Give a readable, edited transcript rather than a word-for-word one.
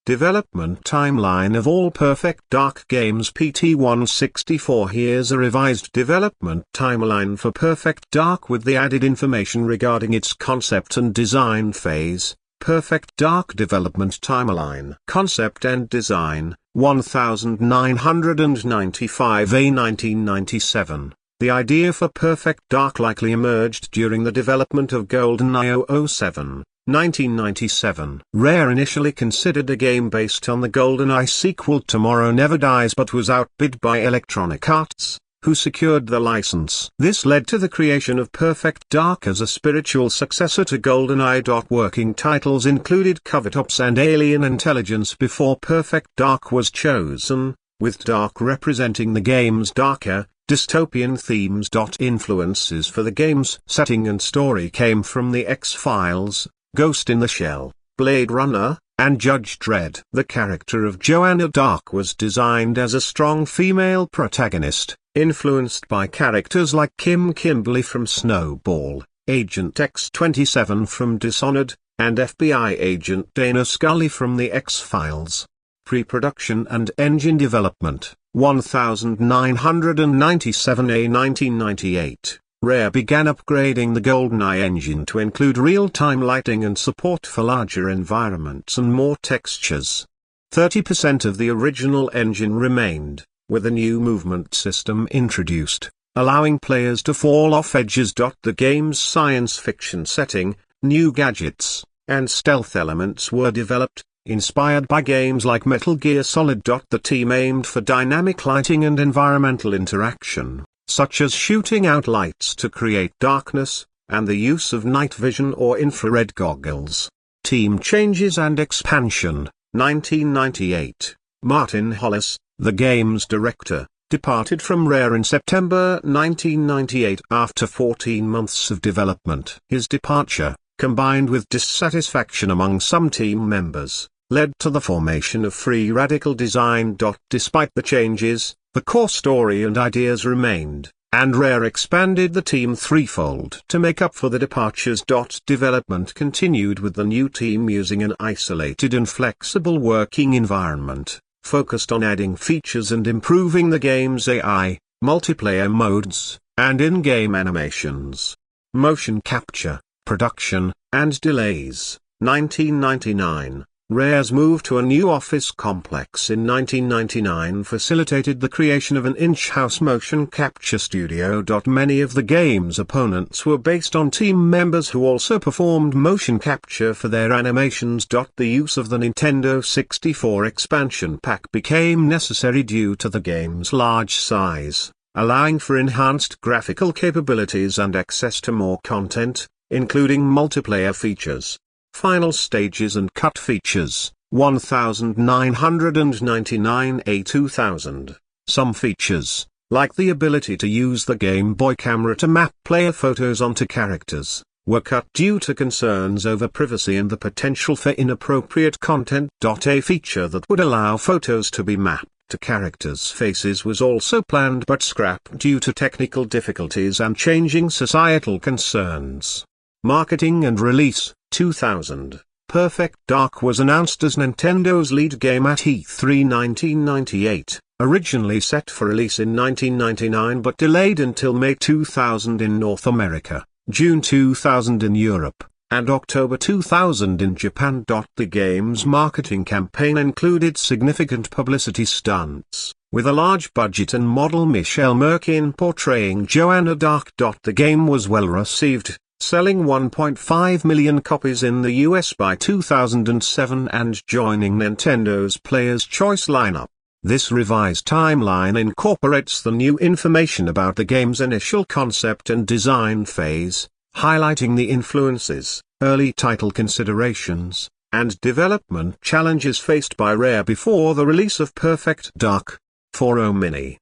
Development timeline of all Perfect Dark games PT164. Here's a revised development timeline for Perfect Dark with the added information regarding its concept and design phase. Perfect Dark development timeline. Concept and design, 1995A 1997. The idea for Perfect Dark likely emerged during the development of GoldenEye 007. 1997. Rare initially considered a game based on the GoldenEye sequel Tomorrow Never Dies but was outbid by Electronic Arts, who secured the license. This led to the creation of Perfect Dark as a spiritual successor to GoldenEye. Working titles included Covert Ops and Alien Intelligence before Perfect Dark was chosen, with Dark representing the game's darker, dystopian themes. Influences for the game's setting and story came from The X-Files, Ghost in the Shell, Blade Runner, and Judge Dredd. The character of Joanna Dark was designed as a strong female protagonist, influenced by characters like Kim Kimberly from Snowball, Agent X-27 from Dishonored, and FBI agent Dana Scully from The X-Files. Pre-production and engine development, 1997A 1998. Rare began upgrading the GoldenEye engine to include real-time lighting and support for larger environments and more textures. 30% of the original engine remained, with a new movement system introduced, allowing players to fall off edges. The game's science fiction setting, new gadgets, and stealth elements were developed, inspired by games like Metal Gear Solid. The team aimed for dynamic lighting and environmental interaction, such as shooting out lights to create darkness, and the use of night vision or infrared goggles. Team changes and expansion, 1998. Martin Hollis, the game's director, departed from Rare in September 1998 after 14 months of development. His departure, combined with dissatisfaction among some team members, led to the formation of Free Radical Design. Despite the changes, the core story and ideas remained, and Rare expanded the team threefold to make up for the departures. Development continued with the new team using an isolated and flexible working environment, focused on adding features and improving the game's AI, multiplayer modes, and in-game animations. Motion capture, production, and delays, 1999. Rare's move to a new office complex in 1999 facilitated the creation of an in-house motion capture studio. Many of the game's opponents were based on team members who also performed motion capture for their animations. The use of the Nintendo 64 expansion pack became necessary due to the game's large size, allowing for enhanced graphical capabilities and access to more content, including multiplayer features. Final stages and cut features, 1999A 2000. Some features, like the ability to use the Game Boy camera to map player photos onto characters, were cut due to concerns over privacy and the potential for inappropriate content. A feature that would allow photos to be mapped to characters' faces was also planned but scrapped due to technical difficulties and changing societal concerns. Marketing and release, 2000. Perfect Dark was announced as Nintendo's lead game at E3 1998, originally set for release in 1999 but delayed until May 2000 in North America, June 2000 in Europe, and October 2000 in Japan. The game's marketing campaign included significant publicity stunts, with a large budget and model Michelle Merkin portraying Joanna Dark. The game was well received, selling 1.5 million copies in the US by 2007 and joining Nintendo's Player's Choice lineup. This revised timeline incorporates the new information about the game's initial concept and design phase, highlighting the influences, early title considerations, and development challenges faced by Rare before the release of Perfect Dark. 4.0 Mini